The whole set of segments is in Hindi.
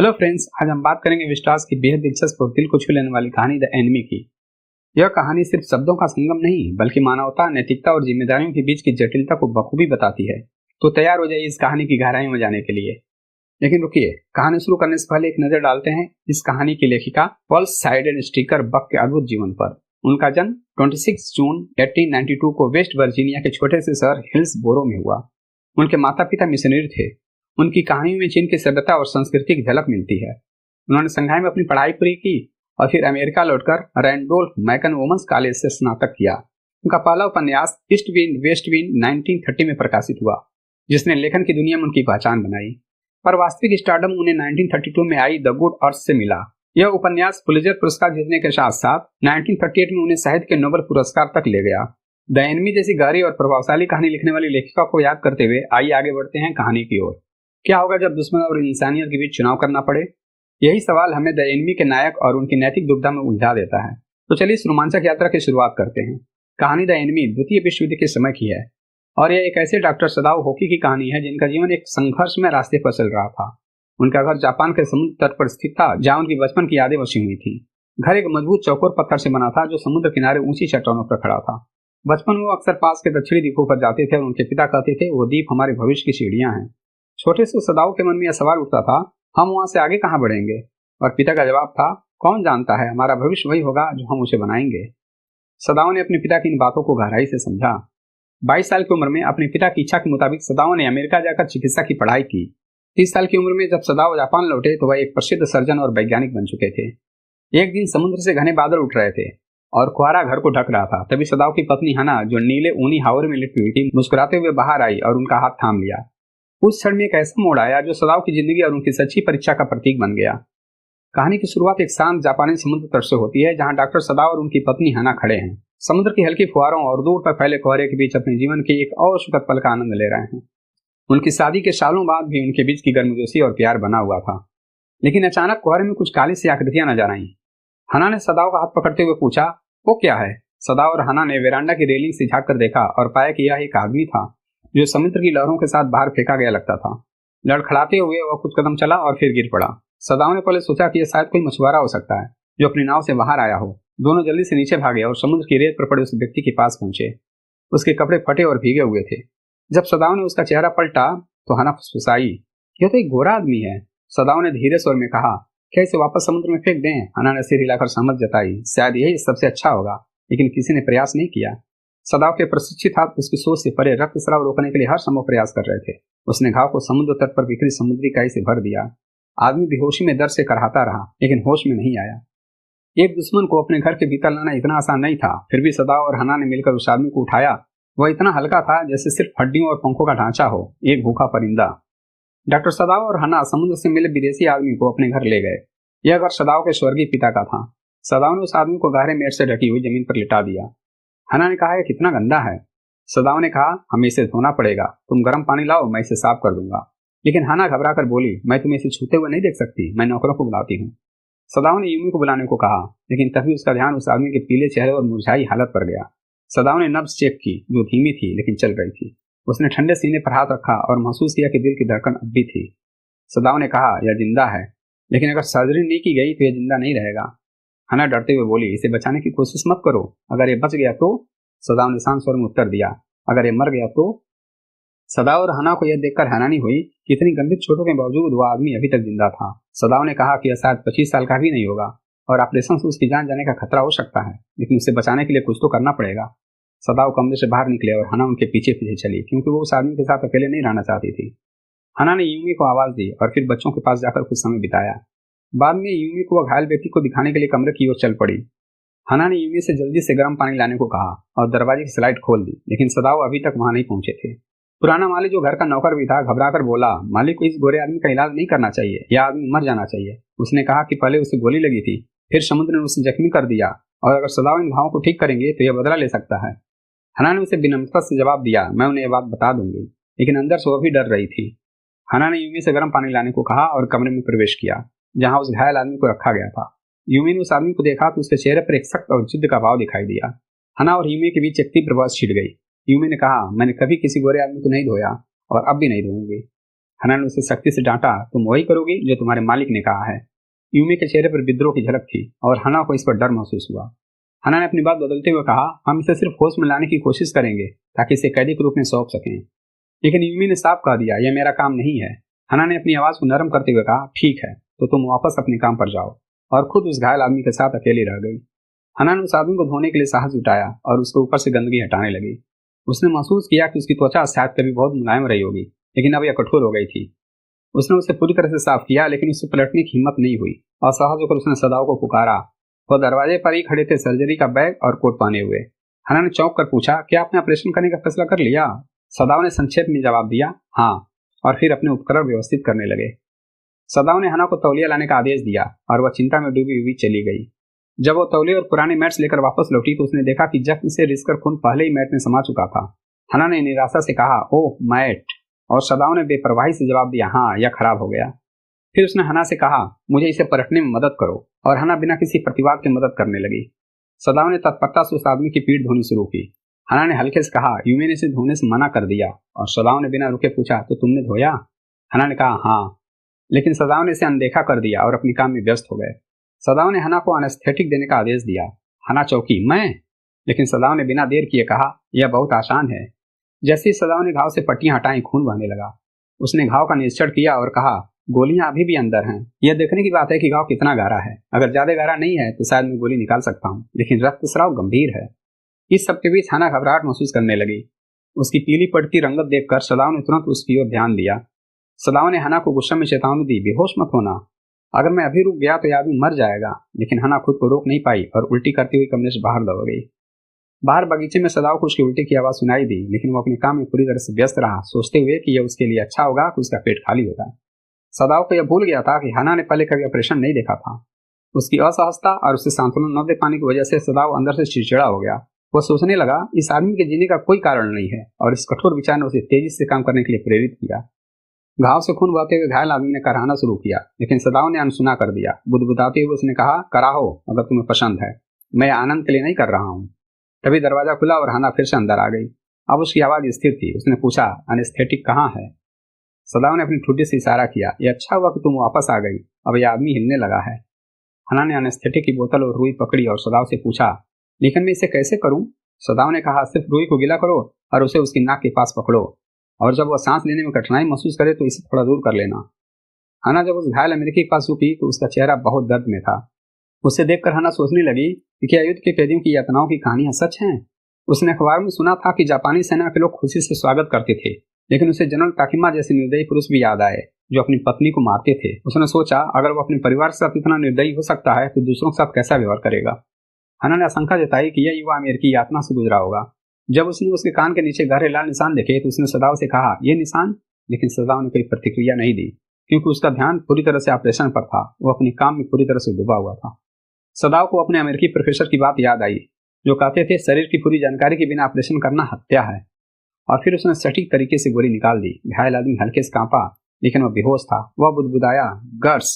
हेलो फ्रेंड्स, आज हम बात करेंगे विस्टास की बेहद दिलचस्प और दिल को छू लेने वाली कहानी द एनिमी की। यह कहानी सिर्फ शब्दों का संगम नहीं बल्कि मानवता, नैतिकता और जिम्मेदारियों के बीच की जटिलता को बखूबी बताती है। तो तैयार हो जाइए इस कहानी की गहराई में जाने के लिए। लेकिन रुकिए, कहानी शुरू करने से पहले एक नजर डालते हैं इस कहानी की लेखिका पॉल साइडेनस्टीकर बक के अद्भुत जीवन पर। उनका जन्म 26 जून 1892 को वेस्ट वर्जीनिया के छोटे से शहर हिल्सबोरो में हुआ। उनके माता पिता मिशनरी थे। उनकी कहानियों में चीन की सभ्यता और संस्कृति की झलक मिलती है। उन्होंने संघाई में अपनी पढ़ाई पूरी की और फिर अमेरिका लौटकर रैंडोल्फ मैकन वुमेन्स कॉलेज से स्नातक किया। उनका पहला उपन्यास ईस्ट विंड वेस्ट विंड 1930 में प्रकाशित हुआ, जिसने लेखन की दुनिया में उनकी पहचान बनाई। पर वास्तविक स्टारडम उन्हें 1932 में आई द गुड अर्थ से मिला। यह उपन्यास पुलित्जर पुरस्कार जीतने के साथ साथ 1938 में उन्हें साहित्य के नोबेल पुरस्कार तक ले गया। द एनिमी जैसी गहरी और प्रभावशाली कहानी लिखने वाली लेखिका को याद करते हुए आइए आगे बढ़ते हैं कहानी की ओर। क्या होगा जब दुश्मन और इंसानियत के बीच चुनाव करना पड़े? यही सवाल हमें द एनिमी के नायक और उनकी नैतिक दुविधा में उलझा देता है। तो चलिए इस रोमांचक यात्रा की शुरुआत करते हैं। कहानी द एनिमी द्वितीय विश्व युद्ध के समय की है और यह एक ऐसे डॉक्टर सदाओ होकी की कहानी है जिनका जीवन एक संघर्ष में रास्ते पर चल रहा था। उनका घर जापान के समुद्र तट पर स्थित था, जहाँ उनकी बचपन की यादें बसी हुई थी। घर एक मजबूत चौकोर पत्थर से बना था जो समुद्र किनारे ऊंची चट्टानों पर खड़ा था। बचपन में वो अक्सर पास के दक्षिणी द्वीपों पर जाते थे और उनके पिता कहते थे वो द्वीप हमारे भविष्य की सीढ़ियां हैं। छोटे से सदाओ के मन में यह सवाल उठता था, हम वहां से आगे कहां बढ़ेंगे? और पिता का जवाब था, कौन जानता है, हमारा भविष्य वही होगा जो हम उसे बनाएंगे। सदाओ ने अपने पिता की इन बातों को गहराई से समझा। 22 साल की उम्र में अपने पिता की इच्छा के मुताबिक सदाओ ने अमेरिका जाकर चिकित्सा की पढ़ाई की। 30 साल की उम्र में जब सदाओ जापान लौटे तो वह एक प्रसिद्ध सर्जन और वैज्ञानिक बन चुके थे। एक दिन समुद्र से घने बादल उठ रहे थे और कुहारा घर को ढक रहा था। तभी सदाओ की पत्नी हना, जो नीले ऊनी हावरे में लिपटी हुई थी, मुस्कुराते हुए बाहर आई और उनका हाथ थाम लिया। उस क्षण में एक ऐसा मोड़ आया जो सदाओ की जिंदगी और उनकी सच्ची परीक्षा का प्रतीक बन गया। कहानी की शुरुआत एक शांत जापानी समुद्र तट से होती है, जहां डॉक्टर सदाओ और उनकी पत्नी हना खड़े हैं। समुद्र की हल्की फुहारों और दूर पर फैले कोहरे के बीच अपने जीवन के एक और सुखद पल का आनंद ले रहे हैं। उनकी शादी के सालों बाद भी उनके बीच की गर्मजोशी और प्यार बना हुआ था। लेकिन अचानक कोहरे में कुछ काली सी आकृतियां नजर आईं। हना ने सदाओ का हाथ पकड़ते हुए पूछा, वो क्या है? सदाओ और हना ने वेरांडा की रेलिंग से झांक कर देखा और पाया कि यह एक आदमी था जो समुद्र की लहरों के साथ बाहर फेंका गया लगता था। लड़खड़ाते हुए वह कुछ कदम चला और फिर गिर पड़ा। सदाओ ने पहले सोचा कि यह शायद कोई मछुआरा हो सकता है जो अपनी नाव से बाहर आया हो। दोनों जल्दी से नीचे भागे और समुद्र की रेत पर पड़े उस व्यक्ति के पास पहुंचे। उसके कपड़े फटे और भीगे हुए थे। जब सदाओ ने उसका चेहरा पलटा तो हना फुसफुसाई, यह तो एक गोरा आदमी है। सदाओ ने धीरे स्वर में कहा, क्या इसे वापस समुद्र में फेंक दें? हना ने सिर हिलाकर सहमत जताई, शायद यही सबसे अच्छा होगा, लेकिन किसी ने प्रयास नहीं किया। सदाओ के प्रशिक्षित हाथ उसकी सोच से परे रक्तस्राव रोकने के लिए हर संभव प्रयास कर रहे थे। उसने घाव को समुद्र तट पर बिखरी समुद्री काई से भर दिया। आदमी बेहोशी में दर्द से कराहता रहा, लेकिन होश में नहीं आया। एक दुश्मन को अपने घर के भीतर लाना इतना आसान नहीं था। फिर भी सदाओ और हना ने मिलकर उस आदमी को उठाया। वह इतना हल्का था जैसे सिर्फ हड्डियों और पंखों का ढांचा हो, एक भूखा परिंदा। डॉक्टर सदाओ और हना समुद्र से मिले विदेशी आदमी को अपने घर ले गए। यह घर सदाओ के स्वर्गीय पिता का था। सदाओ ने उस आदमी को गहरे मेड़ से ढकी हुई जमीन पर लिटा दिया। हना ने कहा, यह कितना गंदा है। सदाओ ने कहा, हमें इसे धोना पड़ेगा, तुम गर्म पानी लाओ, मैं इसे साफ कर दूंगा। लेकिन हना घबरा कर बोली, मैं तुम्हें इसे छूते हुए नहीं देख सकती, मैं नौकरों को बुलाती हूँ। सदाओ ने यूमी को बुलाने को कहा, लेकिन तभी उसका ध्यान उस आदमी के पीले चेहरे और मुरझाई हालत पर गया। सदाओ ने नब्ज चेक की, जो धीमी थी लेकिन चल रही थी। उसने ठंडे सीने पर हाथ रखा और महसूस किया कि दिल की धड़कन अब भी थी। सदाओ ने कहा, यह जिंदा है, लेकिन अगर सर्जरी नहीं की गई तो यह जिंदा नहीं रहेगा। हना डरते हुए बोली, इसे बचाने की कोशिश मत करो, अगर ये बच गया तो? सदाओ ने शांत स्वर में उत्तर दिया, अगर ये मर गया तो? सदाओ और हना को यह देखकर हैरानी हुई कि इतनी गंभीर चोटों के बावजूद वह आदमी अभी तक जिंदा था। सदाओ ने कहा कि यह शायद 25 साल का भी नहीं होगा और ऑपरेशन से उसकी जान जाने का खतरा हो सकता है, लेकिन उसे बचाने के लिए कुछ तो करना पड़ेगा। सदाओ कमरे से बाहर निकले और हना उनके पीछे पीछे चली, क्योंकि वो उस आदमी के साथ अकेले नहीं रहना चाहती थी। हना ने यूमी को आवाज दी और फिर बच्चों के पास जाकर कुछ समय बिताया। बाद में यूमी को वह घायल व्यक्ति को दिखाने के लिए कमरे की ओर चल पड़ी। हना ने यूमी से जल्दी से गर्म पानी लाने को कहा और दरवाजे की स्लाइड खोल दी, लेकिन सदाओ अभी तक वहां नहीं पहुंचे थे। पुराना माली, जो घर का नौकर भी था, घबराकर बोला, मालिक को इस गोरे आदमी का इलाज नहीं करना चाहिए, यह आदमी मर जाना चाहिए। उसने कहा कि पहले उसे गोली लगी थी, फिर समुद्र ने उसे जख्मी कर दिया और अगर सदाओ इन घावों को ठीक करेंगे तो यह बदला ले सकता है। हना ने उसे विनम्रता से जवाब दिया, मैं उन्हें यह बात बता दूंगी, लेकिन अंदर से वह भी डर रही थी। हना ने यूमी से गर्म पानी लाने को कहा और कमरे में प्रवेश किया, जहां उस घायल आदमी को रखा गया था। यूमी ने उस आदमी को देखा तो उसके चेहरे पर एक सख्त और जिद्द का भाव दिखाई दिया। हना और यूमी के बीच एक तीव्र बहस छिड़ गई। यूमी ने कहा, मैंने कभी किसी गोरे आदमी को नहीं धोया और अब भी नहीं धोऊंगी। हना ने उसे सख्ती से डांटा, तुम वही करोगी जो तुम्हारे मालिक ने कहा है। यूमी के चेहरे पर विद्रोह की झलक थी और हना को इस पर डर महसूस हुआ। हना ने अपनी बात बदलते हुए कहा, हम इसे सिर्फ होश में लाने की कोशिश करेंगे ताकि इसे कैदी के रूप में सौंप सकें। लेकिन यूमी ने साफ कह दिया, यह मेरा काम नहीं है। हना ने अपनी आवाज को नरम करते हुए कहा, ठीक है, तो तुम वापस अपने काम पर जाओ, और खुद उस घायल आदमी के साथ अकेली रह गई। हना ने उस आदमी को धोने के लिए साहस जुटाया और उसके ऊपर से गंदगी हटाने लगी। उसने महसूस किया कि उसकी त्वचा शायद कभी बहुत मुलायम रही होगी, लेकिन अब यह कठोर हो गई थी। उसने उसे पूरी तरह से साफ किया, लेकिन उससे पलटने की हिम्मत नहीं हुई। असहज होकर उसने सदाओ को पुकारा। वह दरवाजे पर ही खड़े थे, सर्जरी का बैग और कोट पहने हुए। हना ने चौंक कर पूछा, क्या आपने ऑपरेशन करने का फैसला कर लिया? सदाओ ने संक्षेप में जवाब दिया, हाँ, और फिर अपने उपकरण व्यवस्थित करने लगे। सदाओ ने हना को तौलिया लाने का आदेश दिया और वह चिंता में डूबी हुई चली गई। जब वो तौलिया और पुराने मैट्स लेकर वापस लौटी तो उसने देखा कि जख्म से रिसकर खून पहले ही मैट में समा चुका था। हना ने निराशा से कहा, ओह मैट, और सदाओ ने बेपरवाही से जवाब दिया, हाँ, यह खराब हो गया। फिर उसने हना से कहा, मुझे इसे पलटने में मदद करो, और हना बिना किसी प्रतिवाद के मदद करने लगी। सदाओ ने तत्परता से उस आदमी की पीठ धोनी शुरू की। हना ने हल्के से कहा, यूमी ने इसे धोने से मना कर दिया, और सदाओ ने बिना रुके पूछा, तो तुमने धोया? हना ने कहा, हाँ, लेकिन सदाओ ने इसे अनदेखा कर दिया और अपने काम में व्यस्त हो गए। सदाओ ने हना को एनेस्थेटिक देने का आदेश दिया। हना चौंकी, मैं? लेकिन सदाओ ने बिना देर किए कहा, यह बहुत आसान है। जैसे ही सदाओ ने घाव से पट्टियां हटाई, खून बहने लगा। उसने घाव का निरीक्षण किया और कहा, गोलियां अभी भी अंदर हैं। यह देखने की बात है कि घाव कितना गहरा है। अगर ज्यादा गहरा नहीं है तो शायद मैं गोली निकाल सकता हूँ, लेकिन रक्तस्राव गंभीर है। इस सब के बीच हना घबराहट महसूस करने लगी। उसकी पीली पड़ती रंगत देखकर सदाओ ने तुरंत उसकी ओर ध्यान दिया। सदाओ ने हना को गुस्से में चेतावनी दी, बेहोश मत होना, अगर मैं अभी रुक गया तो यह आदमी मर जाएगा। लेकिन हना खुद को रोक नहीं पाई और उल्टी करती हुई कमरे से बाहर दौड़ गई। बाहर बगीचे में सदाओ को उसकी उल्टी की आवाज सुनाई दी, लेकिन वो अपने काम में पूरी तरह से व्यस्त रहा, सोचते हुए कि यह उसके लिए अच्छा होगा कि उसका पेट खाली होगा। सदाओ को यह भूल गया था कि हना ने पहले कभी ऑपरेशन नहीं देखा था। उसकी असहजता और उसे सांत्वना न दे पाने की वजह से सदाओ अंदर से चिड़चिड़ा हो गया। वह सोचने लगा, इस आदमी के जीने का कोई कारण नहीं है, और इस कठोर विचार ने उसे तेजी से काम करने के लिए प्रेरित किया। घाव से खून बहते हुए घायल आदमी ने कराहना शुरू किया, लेकिन सदाओ ने अनसुना कर दिया। बुदबुदाते हुए उसने कहा, कराहो अगर तुम्हें पसंद है, मैं आनंद के लिए नहीं कर रहा हूँ। तभी दरवाजा खुला और हना फिर से अंदर आ गई। अब उसकी आवाज स्थिर थी। उसने पूछा, एनेस्थेटिक कहाँ है? सदाओ ने अपनी ठुड्डी से इशारा किया, यह अच्छा हुआ कि तुम वापस आ गई, अब यह आदमी हिलने लगा है। हना ने एनेस्थेटिक की बोतल और रुई पकड़ी और सदाओ से पूछा, लेकिन मैं इसे कैसे करूं? सदाओ ने कहा, सिर्फ रुई को गीला करो और उसे उसकी नाक के पास पकड़ो, और जब वह सांस लेने में कठिनाई महसूस करे तो इसे थोड़ा दूर कर लेना। हना जब उस घायल अमेरिकी के पास रुकी तो उसका चेहरा बहुत दर्द में था। उसे देखकर हना सोचने लगी कि क्या युद्ध के कैदियों की यातनाओं की कहानियां सच हैं? उसने अखबार में सुना था कि जापानी सेना के लोग खुशी से स्वागत करते थे, लेकिन उसे जनरल ताकिमा जैसे निर्दयी पुरुष भी याद आए जो अपनी पत्नी को मारते थे। उसने सोचा, अगर वो अपने परिवार के साथ इतना निर्दयी हो सकता है तो दूसरों के साथ कैसा व्यवहार करेगा। हना ने आशंका जताई कि यह युवा अमेरिकी यातना से गुजरा होगा। जब उसने उसके कान के नीचे गहरे लाल निशान देखे तो उसने सदाओ से कहा, ये निशान? लेकिन सदाओ ने कोई प्रतिक्रिया नहीं दी, क्योंकि उसका ध्यान पूरी तरह से ऑपरेशन पर था। वो अपने काम में पूरी तरह से डूबा हुआ था। सदाओ को अपने अमेरिकी प्रोफेसर की बात याद आई, जो कहते थे शरीर की पूरी जानकारी के बिना ऑपरेशन करना हत्या है। और फिर उसने सटीक तरीके से गोली निकाल दी। घायल आदमी हल्के से कांपा, लेकिन वह बेहोश था। वह बुदबुदाया, गर्स,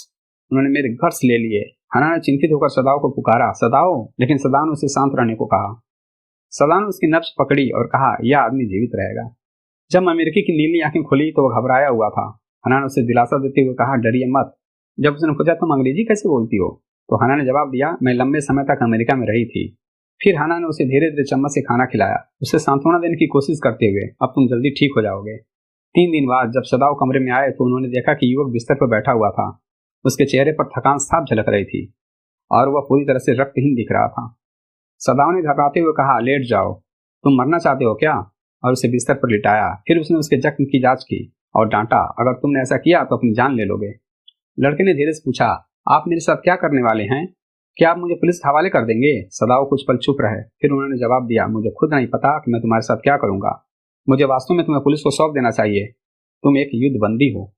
उन्होंने मेरे गर्स ले लिए। हना ने चिंतित होकर सदाओ को पुकारा, सदाओ, लेकिन सदाओ ने उसे शांत रहने को कहा। सदाओ ने उसकी नब्ज पकड़ी और कहा, यह आदमी जीवित रहेगा। जब अमेरिकी की नीली आंखें खुली तो वह घबराया हुआ था। हना ने उसे दिलासा देते हुए कहा, डरिए मत। जब उसने पूछा, तुम अंग्रेजी कैसे बोलती हो, तो हना ने जवाब दिया, मैं लंबे समय तक अमेरिका में रही थी। फिर हना ने उसे धीरे धीरे चम्मच से खाना खिलाया, उसे सांत्वना देने की कोशिश करते हुए, अब तुम जल्दी ठीक हो जाओगे। 3 दिन बाद जब सदाओ कमरे में आए तो उन्होंने देखा कि युवक बिस्तर पर बैठा हुआ था। उसके चेहरे पर थकान साफ झलक रही थी और वह पूरी तरह से रक्तहीन दिख रहा था। सदाओ ने घबराते हुए कहा, लेट जाओ, तुम मरना चाहते हो क्या? और उसे बिस्तर पर लिटाया। फिर उसने उसके जख्म की जांच की और डांटा, अगर तुमने ऐसा किया तो अपनी जान ले लोगे। लड़के ने धीरे से पूछा, आप मेरे साथ क्या करने वाले हैं? क्या आप मुझे पुलिस के हवाले कर देंगे? सदाओ कुछ पल चुप रहे, फिर उन्होंने जवाब दिया, मुझे खुद नहीं पता कि मैं तुम्हारे साथ क्या करूंगा। मुझे वास्तव में तुम्हें पुलिस को सौंप देना चाहिए। तुम एक युद्ध बंदी हो।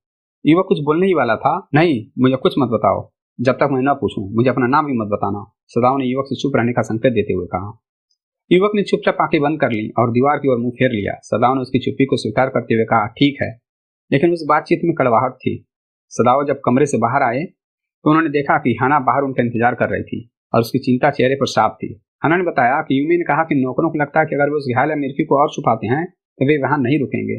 युवक कुछ बोलने ही वाला था। नहीं, मुझे कुछ मत बताओ जब तक मैं न पूछूं। मुझे अपना नाम भी मत बताना। सदाओ ने युवक से चुप रहने का संकेत देते हुए कहा। युवक ने चुपचाप आंखें बंद कर ली और दीवार की ओर मुंह फेर लिया। सदाओ ने उसकी चुप्पी को स्वीकार करते हुए कहा, ठीक है। लेकिन उस बातचीत में कड़वाहट थी। सदाओ जब कमरे से बाहर आए तो उन्होंने देखा कि हना बाहर उनका इंतजार कर रही थी और उसकी चिंता चेहरे पर साफ थी। हना ने बताया कि यूमी ने कहा कि नौकरों को लगता है कि अगर वो उस घायल अमेरिकी को और छुपाते हैं तो वे वहां नहीं रुकेंगे।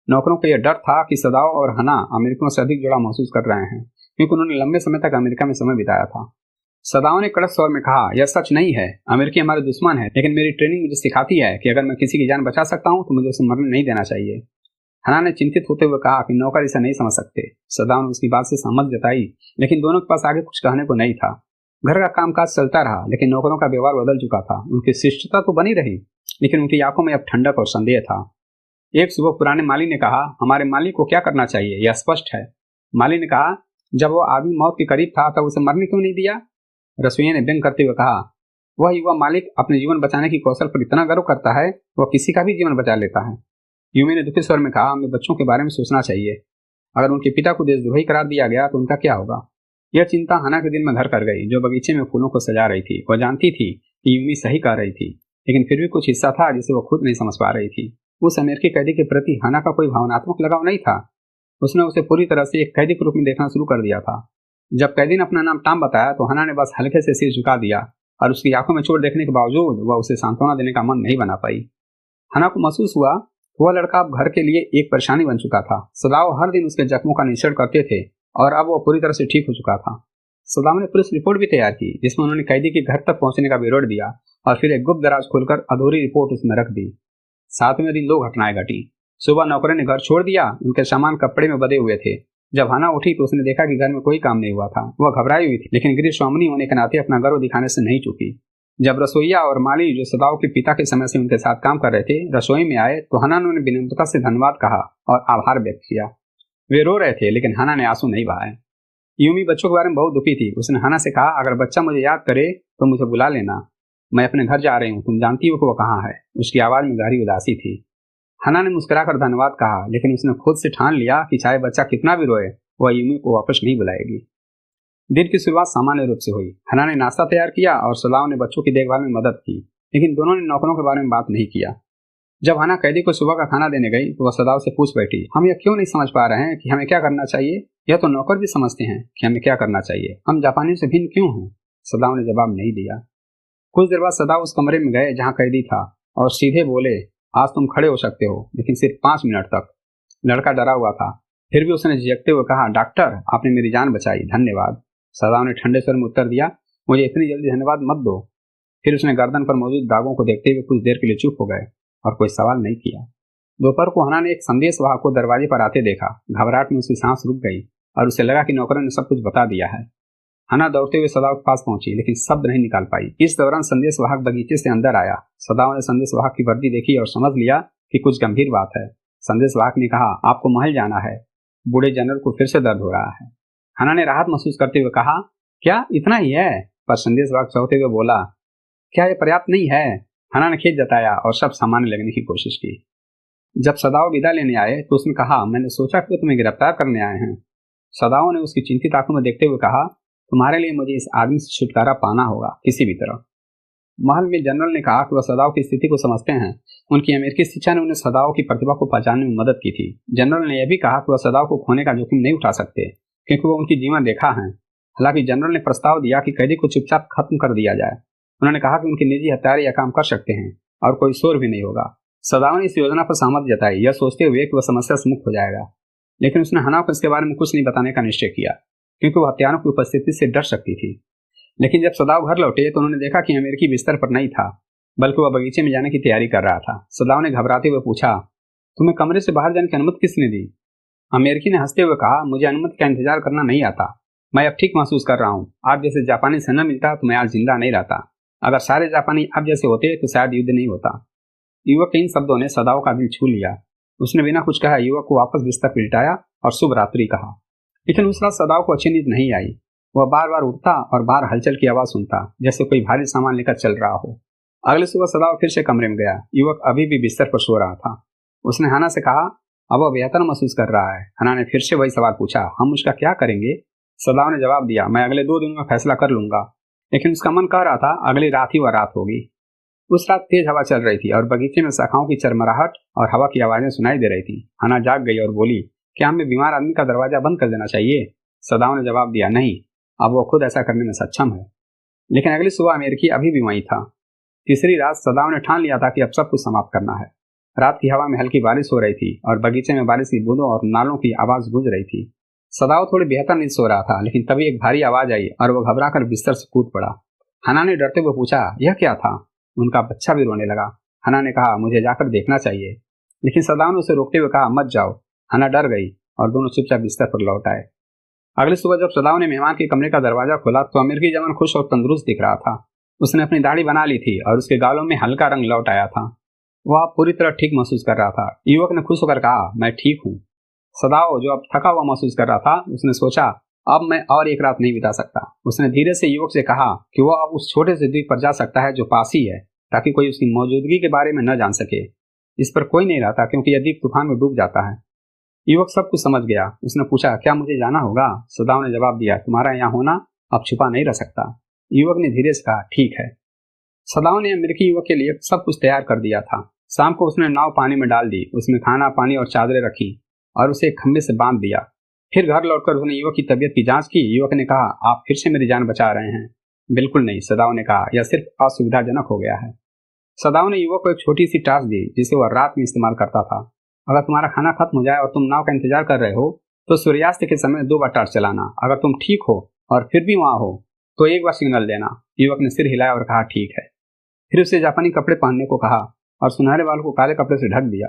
नौकरों को यह डर था कि सदाओ और हना अमेरिकियों से अधिक जुड़ा महसूस कर रहे हैं, क्योंकि उन्होंने लंबे समय तक अमेरिका में समय बिताया था। सदाओ ने कड़क स्वर में कहा, यह सच नहीं है, अमेरिकी हमारे दुश्मन है, लेकिन मेरी ट्रेनिंग मुझे सिखाती है कि अगर मैं किसी की जान बचा सकता हूँ तो मुझे उसे मरने नहीं देना चाहिए। हना ने चिंतित होते हुए कहा कि नौकर इसे नहीं समझ सकते। सदाओ ने उसकी बात से सहमत जताई, लेकिन दोनों के पास आगे कुछ कहने को नहीं था। घर का कामकाज चलता रहा, लेकिन नौकरों का व्यवहार बदल चुका था। उनकी शिष्टता तो बनी रही, लेकिन उनकी आंखों में अब ठंडक और संदेह था। एक सुबह पुराने माली ने कहा, हमारे मालिक को क्या करना चाहिए यह स्पष्ट है। माली ने कहा, जब वो आदमी मौत के करीब था तब उसे मरने क्यों नहीं दिया? रसोइया ने व्यंग करते हुए कहा, वह युवा मालिक अपने जीवन बचाने की कौशल पर इतना गर्व करता है, वह किसी का भी जीवन बचा लेता है। यूमी ने दुखी स्वर में कहा, हमें बच्चों के बारे में सोचना चाहिए। अगर उनके पिता को देशद्रोही करार दिया गया तो उनका क्या होगा? यह चिंता हना के दिल में घर कर गई, जो बगीचे में फूलों को सजा रही थी। वह जानती थी कि यूमी सही कह रही थी, लेकिन फिर भी कुछ हिस्सा था जिसे वह खुद नहीं समझ पा रही थी। उस अमेरिकी कैदी के प्रति हना का कोई भावनात्मक लगाव नहीं था। उसने उसे पूरी तरह से एक कैदी के रूप में देखना शुरू कर दिया था। जब कैदी ने अपना नाम टॉम बताया तो हना ने बस हल्के से सिर झुका दिया, और उसकी आंखों में चोट देखने के बावजूद वह उसे सांत्वना देने का मन नहीं बना पाई। हना को महसूस हुआ वह लड़का अब घर के लिए एक परेशानी बन चुका था। सदाओ हर दिन उसके जख्मों का निरीक्षण करते थे, और अब वह पूरी तरह से ठीक हो चुका था। सदाओ ने पुलिस रिपोर्ट भी तैयार की, जिसमें उन्होंने कैदी के घर तक पहुंचने का विवरण दिया, और फिर एक गुप्त दराज खोलकर अधूरी रिपोर्ट उसमें रख दी। 7वें दिन 2 घटनाएं घटी। सुबह नौकरों ने घर छोड़ दिया, उनके सामान कपड़े में बंधे हुए थे। जब हना उठी तो उसने देखा कि घर में कोई काम नहीं हुआ था। वह घबराई हुई थी, लेकिन गृह स्वामिनी होने के नाते अपना गर्व दिखाने से नहीं चूकी। जब रसोइया और माली, जो सदाओ के पिता के समय से उनके साथ काम कर रहे थे, रसोई में आए तो हना ने उन्हें विनम्रता से धन्यवाद कहा और आभार व्यक्त किया। वे रो रहे थे, लेकिन हना ने आंसू नहीं बहाए। यूमी बच्चों के बारे में बहुत दुखी थी। उसने हना से कहा, अगर बच्चा मुझे याद करे तो मुझे बुला लेना, मैं अपने घर जा रही हूँ, तुम जानती हो कि वो कहाँ है। उसकी आवाज में गहरी उदासी थी। हना ने मुस्कुराकर धन्यवाद कहा, लेकिन उसने खुद से ठान लिया कि चाहे बच्चा कितना भी रोए, वह यूमी को वापस नहीं बुलाएगी। दिन की शुरुआत सामान्य रूप से हुई। हना ने नाश्ता तैयार किया और सदाओ ने बच्चों की देखभाल में मदद की, लेकिन दोनों ने नौकरों के बारे में बात नहीं किया। जब हना कैदी को सुबह का खाना देने गई तो वह सदाओ से पूछ बैठी, हम यह क्यों नहीं समझ पा रहे हैं कि हमें क्या करना चाहिए? यह तो नौकर भी समझते हैं कि हमें क्या करना चाहिए, हम जापानियों से भिन्न क्यों हैं? सदाओ ने जवाब नहीं दिया। कुछ देर बाद सदाओ उस कमरे में गए जहाँ कैदी था, और सीधे बोले, आज तुम खड़े हो सकते हो, लेकिन सिर्फ 5 मिनट तक। लड़का डरा हुआ था, फिर भी उसने झिझकते हुए कहा, डॉक्टर आपने मेरी जान बचाई, धन्यवाद। सदाओ ने ठंडे स्वर में उत्तर दिया, मुझे इतनी जल्दी धन्यवाद मत दो। फिर उसने गर्दन पर मौजूद दागों को देखते हुए कुछ देर के लिए चुप हो गए और कोई सवाल नहीं किया। दोपहर को हना ने एक संदेशवाहक को दरवाजे पर आते देखा। घबराहट में उसकी सांस रुक गई और उसे लगा कि नौकरों ने सब कुछ बता दिया है। हना दौड़ते हुए सदाओ के पास पहुंची, लेकिन शब्द नहीं निकाल पाई। इस दौरान संदेशवाहक बगीचे से अंदर आया। सदाओ ने संदेशवाहक की वर्दी देखी और समझ लिया कि कुछ गंभीर बात है। संदेशवाहक ने कहा, आपको महल जाना है, बूढ़े जनरल को फिर से दर्द हो रहा है। हना ने राहत महसूस करते हुए कहा, क्या इतना ही है? पर संदेशवाहक चौंकते हुए बोला, क्या यह पर्याप्त नहीं है? हना ने खेद जताया और सब सामान्य लगने की कोशिश की। जब सदाओ विदा लेने आए तो उसने कहा, मैंने सोचा कि तुम्हें गिरफ्तार करने आए हैं। सदाओ ने उसकी चिंतित आंखों में देखते हुए कहा, तुम्हारे लिए मुझे इस आदमी से छुटकारा पाना होगा, किसी भी तरह। महल में जनरल ने कहा कि वह सदाओ की स्थिति को समझते हैं। उनकी अमेरिकी शिक्षा ने उन्हें सदाओ की प्रतिभा को पहचानने में मदद की थी। जनरल ने यह भी कहा कि वह सदाओ को खोने का जोखिम नहीं उठा सकते, क्योंकि वह उनकी जीवन रेखा है। हालांकि जनरल ने प्रस्ताव दिया कि कैदी को चुपचाप खत्म कर दिया जाए। उन्होंने कहा कि उनके निजी हत्यारे यह काम कर सकते हैं और कोई शोर भी नहीं होगा। सदाओ ने इस योजना पर सहमति जताई, यह सोचते हुए कि वह समस्या से मुक्त हो जाएगा। लेकिन उसने हना को इसके बारे में कुछ नहीं बताने का निश्चय किया, क्योंकि वह हत्यारों की उपस्थिति से डर सकती थी। लेकिन जब सदाओ घर लौटे तो उन्होंने देखा कि अमेरिकी बिस्तर पर नहीं था, बल्कि वह बगीचे में जाने की तैयारी कर रहा था। सदाओ ने घबराते हुए पूछा, तुम्हें कमरे से बाहर जाने की अनुमति किसने दी? अमेरिकी ने हंसते हुए कहा, मुझे अनुमति का इंतजार करना नहीं आता, मैं अब ठीक महसूस कर रहा हूँ। आप जैसे जापानी से न मिलता तो मैं आज जिंदा नहीं रहता। अगर सारे जापानी आप जैसे होते तो शायद युद्ध नहीं होता। युवक के इन शब्दों ने सदाओ का दिल छू लिया। उसने बिना कुछ कहा युवक को वापस बिस्तर पर लिटाया और शुभ रात्रि कहा। लेकिन उस रात सदाओ को अच्छी नींद नहीं आई। वह बार बार उठता और बाहर हलचल की आवाज सुनता, जैसे कोई भारी सामान लेकर चल रहा हो। अगले सुबह सदाओ फिर से कमरे में गया। युवक अभी भी बिस्तर पर सो रहा था। उसने हना से कहा, अब वह बेहतर महसूस कर रहा है। हना ने फिर से वही सवाल पूछा, हम उसका क्या करेंगे? सदाओ ने जवाब दिया, मैं अगले 2 दिनों में फैसला कर लूंगा। लेकिन उसका मन कह रहा था अगली रात ही वह रात होगी। उस रात तेज हवा चल रही थी और बगीचे में शाखाओं की चरमराहट और हवा की आवाजें सुनाई दे रही थी। हना जाग गई और बोली, क्या हमें बीमार आदमी का दरवाजा बंद कर देना चाहिए? सदाओ ने जवाब दिया, नहीं, अब वो खुद ऐसा करने में सक्षम है। लेकिन अगली सुबह अमेरिकी अभी भी वहीं था। तीसरी रात सदाओ ने ठान लिया था कि अब सब कुछ समाप्त करना है। रात की हवा में हल्की बारिश हो रही थी और बगीचे में बारिश की बूंदों और नालों की आवाज गूंज रही थी। सदाओ थोड़ी बेहतर नींद सो रहा था, लेकिन तभी एक भारी आवाज आई और वो घबराकर बिस्तर से कूद पड़ा। हना ने डरते हुए पूछा, यह क्या था? उनका बच्चा भी रोने लगा। हना ने कहा, मुझे जाकर देखना चाहिए, लेकिन सदाओ ने उसे रोकते हुए कहा, मत जाओ। हना डर गई और दोनों चुपचाप बिस्तर पर लौट आए। अगली सुबह जब सदाओ ने मेहमान के कमरे का दरवाजा खोला तो अमेरिकी जवान खुश और तंदुरुस्त दिख रहा था। उसने अपनी दाढ़ी बना ली थी और उसके गालों में हल्का रंग लौट आया था। वह अब पूरी तरह ठीक महसूस कर रहा था। युवक ने खुश होकर कहा, मैं ठीक हूँ। सदाओ, जो अब थका हुआ महसूस कर रहा था, उसने सोचा, अब मैं और एक रात नहीं बिता सकता। उसने धीरे से युवक से कहा कि वह अब उस छोटे से द्वीप पर जा सकता है जो पास ही है, ताकि कोई उसकी मौजूदगी के बारे में न जान सके। इस पर कोई नहीं रहता क्योंकि यह द्वीप तूफान में डूब जाता है। युवक सब कुछ समझ गया। उसने पूछा, क्या मुझे जाना होगा? सदाओ ने जवाब दिया, तुम्हारा यहाँ होना अब छुपा नहीं रह सकता। युवक ने धीरे से कहा, ठीक है। सदाओ ने अमेरिकी युवक के लिए सब कुछ तैयार कर दिया था। शाम को उसने नाव पानी में डाल दी, उसमें खाना पानी और चादरें रखी और उसे एक खंभे से बांध दिया। फिर घर लौटकर उसने युवक की तबीयत की जांच की। युवक ने कहा, आप फिर से मेरी जान बचा रहे हैं। बिल्कुल नहीं, सदाओ ने कहा, यह सिर्फ असुविधाजनक हो गया है। सदाओ ने युवक को एक छोटी सी टास्क दी जिसे वह रात में इस्तेमाल करता था। अगर तुम्हारा खाना खत्म हो जाए और तुम नाव का इंतजार कर रहे हो तो सूर्यास्त के समय 2 बार टार्च चलाना। अगर तुम ठीक हो और फिर भी वहां हो तो एक बार सिग्नल देना। युवक ने सिर हिलाया और कहा, ठीक है। फिर उसे जापानी कपड़े पहनने को कहा और सुनहरे बाल को काले कपड़े से ढक दिया।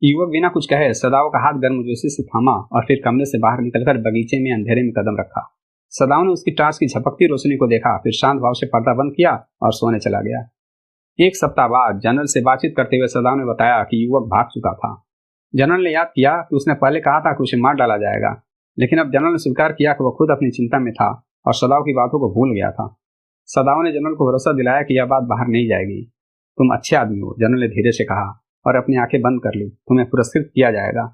युवक बिना कुछ कहे सदाओ का हाथ गर्मजोशी से थामा और फिर कमरे से बाहर निकलकर बगीचे में अंधेरे में कदम रखा। सदाओ ने उसकी टार्च की झपकती रोशनी को देखा, फिर शांत भाव से पर्दा बंद किया और सोने चला गया। एक सप्ताह बाद जनरल से बातचीत करते हुए सदाओ ने बताया कि युवक भाग चुका था। जनरल ने याद किया कि उसने पहले कहा था कि उसे मार डाला जाएगा, लेकिन अब जनरल ने स्वीकार किया कि वह खुद अपनी चिंता में था और सदाओ की बातों को भूल गया था। सदाओ ने जनरल को भरोसा दिलाया कि यह बात बाहर नहीं जाएगी। तुम अच्छे आदमी हो, जनरल ने धीरे से कहा और अपनी आंखें बंद कर ली। तुम्हें पुरस्कृत किया जाएगा।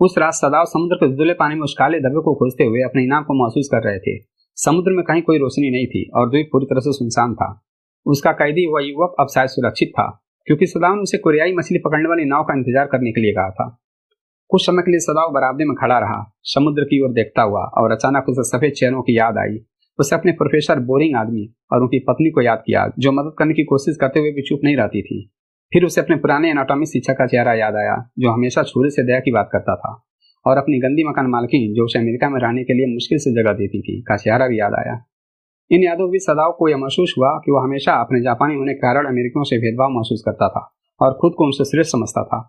उस रात सदाओ समुद्र के उजले पानी में उस काले धब्बे को खोजते हुए अपने इनाम को महसूस कर रहे थे। समुद्र में कहीं कोई रोशनी नहीं थी और द्वीप पूरी तरह से सुनसान था। उसका कैदी हुआ युवक अब शायद सुरक्षित था, क्योंकि सदाओ ने उसे कोरियाई मछली पकड़ने वाली नाव का इंतजार करने के लिए कहा था। कुछ समय के लिए सदाओ बरामदे में खड़ा रहा, समुद्र की ओर देखता हुआ, और अचानक उसे सफेद चेहरों की याद आई। उसे अपने प्रोफेसर बोरिंग आदमी और उनकी पत्नी को याद किया, जो मदद करने की कोशिश करते हुए भी चुप नहीं रहती थी। फिर उसे अपने पुराने एनाटॉमी शिक्षक का चेहरा याद आया, जो हमेशा छुरे से दया की बात करता था, और अपनी गंदी मकान मालकिन, जो उसे अमेरिका में रहने के लिए मुश्किल से जगह देती थी, का चेहरा भी याद आया। इन यादों भी सदाओ को यह महसूस हुआ कि वह हमेशा अपने जापानी होने के कारण अमेरिकियों से भेदभाव महसूस करता था और खुद को उनसे श्रेष्ठ समझता था।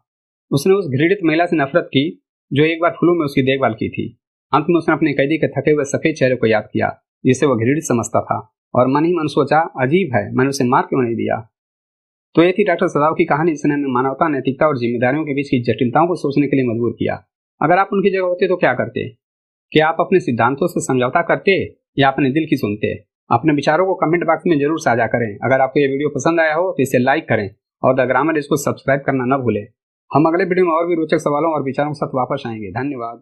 उसने उस घृणित महिला से नफरत की जो एक बार फ्लू में उसकी देखभाल की थी। अंत में उसने अपने कैदी के थके हुए सफेद चेहरे को याद किया, जिसे वह घृणित समझता था, और मन ही मन सोचा, अजीब है, मैंने उसे मार क्यों नहीं दिया। तो ये थी डॉक्टर सदाओ की कहानी, जिसने हमें मानवता, नैतिकता और जिम्मेदारियों के बीच की जटिलताओं को सोचने के लिए मजबूर किया। अगर आप उनकी जगह होते तो क्या करते? क्या आप अपने सिद्धांतों से समझौता करते या अपने दिल की सुनते? अपने विचारों को कमेंट बॉक्स में जरूर साझा करें। अगर आपको ये वीडियो पसंद आया हो तो इसे लाइक करें और द ग्रामर इसको सब्सक्राइब करना न भूलें। हम अगले वीडियो में और भी रोचक सवालों और विचारों के साथ वापस आएंगे। धन्यवाद।